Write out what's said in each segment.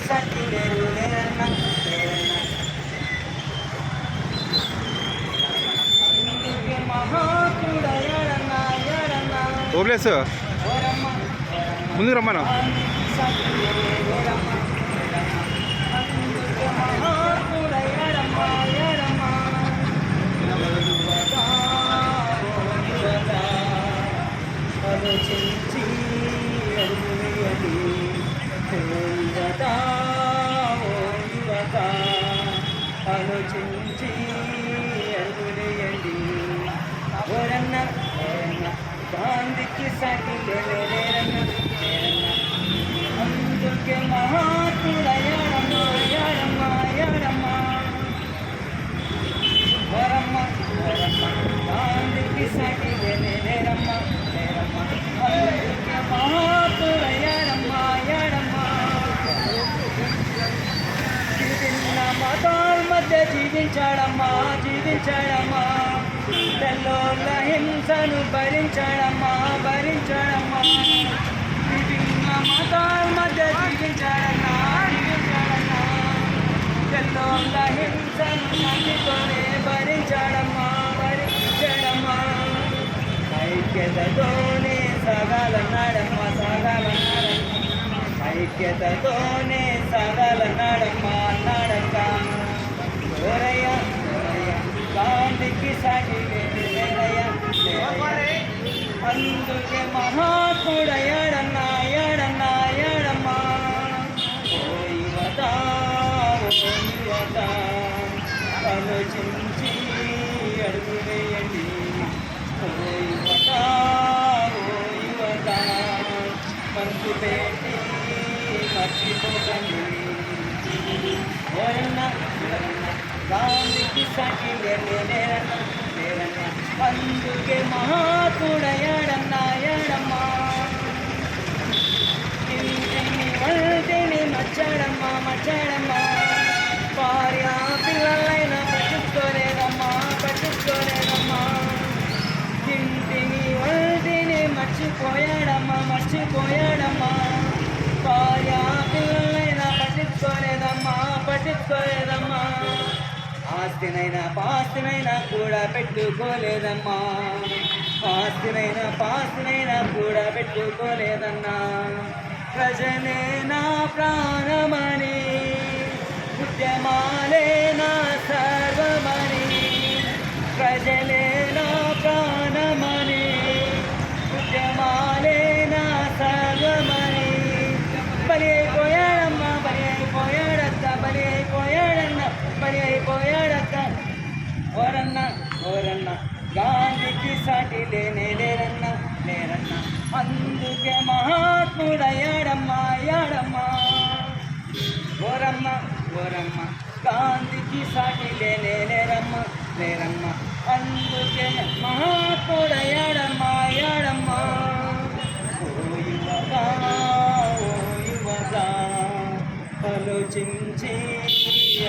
సాటి లేరు లేరన్న లేరన్న అందుకే మహాత్ముడయ్యాడన్న అయ్యాడన్న ఓబ్లేస్ ముందుకు రమ్మను ఆలోచించి అడుగులేయండి యువత ఓ యువత ఆలోచించి అడుగులేయండి ఓరన్న ఓరన్న గాంధీకి సాటి లేరన్న అందుకే మహాత్ముడయ్యాడమ్మ అయ్యాడమ్మ అయ్యాడమ్మ ఓరమ్మ ఓరమ్మ గాంధీకి సాటి లేరమ్మ మతాల మధ్య జీవించాడమ్మా జీవించాడమ్మా తెల్లోళ్ళ హింసను భరించాడమ్మా భరించాడమ్మా విభిన్న మతాల మధ్య జీవించాడన్నా జీవించాడన్నా తెల్లోళ్ళ హింసను నమ్మితోనే భరించాడమ్మా భరించాడమ్మా ఐక్యతతోనే సాగాలన్నాడమ్మా సాగాలన్నాడమ్మా ఐక్యతతోనే సాగాలన్నాడమ్మా అన్నాడక్క ఓరయ్య ఓరయ్య గాంధీకి సాటి లేరయ్య అందుకే మహాత్ముడయ్యాడన్నా అయ్యాడన్నా అయ్యాడమ్మా ఓ యువత ఓ యువత ఆలోచించి అడుగు వేయండి ఓ యువత ఓ యువత మనసు పెట్టి మర్చిపోకండి ఓరన్న గాంధీకి సాటి లేరన్న లేరన్న అందుకే మహాత్ముడయ్యాడన్నా అయ్యాడమ్మా ఇంటిని వల్టిని మచ్చాడమ్మా మచ్చాడమ్మా భార్య పిల్లలైనా పట్టించుకోలేదమ్మా పట్టించుకోలేదమ్మా ఇంటిని వల్టిని మర్చిపోయాడమ్మా మర్చిపోయాడమ్మా భార్య పిల్లలైనా పట్టించుకోలేదమ్మా పట్టించుకోలేదమ్మా ఆస్తినైనా పాస్తినైనా కూడా పెట్టుకోలేదమ్మా ఆస్తినైనా పాస్తినైనా కూడా పెట్టుకోలేదన్నా ప్రజలే నా ప్రాణమని ఉద్యమాలే నా సర్వమని ప్రజలే నా ప్రాణమని ఉద్యమాలే నా సర్వమని బలి అయిపోయాడమ్మా బలి అయిపోయాడక్క బలి అయిపోయాడన్న బలి అయిపోయాడక్క ఓరన్న ఓరన్న గాంధీకి సాటి లేరన్న లేరన్న అందుకే మహాత్ముడయ్యాడమ్మా అయ్యాడమ్మా ఓరమ్మ ఓరమ్మ గాంధీకి సాటి లేరమ్మ లేరమ్మ అందుకే మహాత్ముడయ్యాడమ్మా అయ్యాడమ్మా ఓ యువత ఓ యువత ఆలోచించి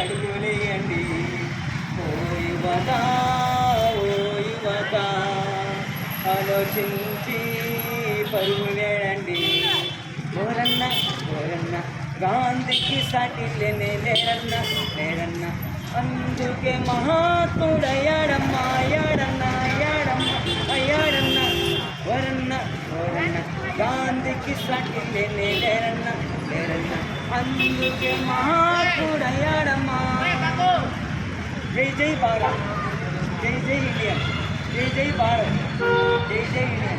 అడుగులేయండి ఓ యువత ఓ యువత ఆలోచించి పరుగులేయండి ఓరన్న ఓరన్న గాంధీకి సాటి లేరన్న లేరన్న అందుకే మహాత్ముడయ్యాడమ్మా అయ్యాడన్న అయ్యాడమ్మ అయ్యాడన్న ఓరన్న ఓరన్న గాంధీకి సాటి లేరన్న లేరన్న అందుకే మహాత్ముడయ్యాడమ్మా జై జై భారత్ జై జై ఇండియా జై జై భారత్ జై జై ఇండియా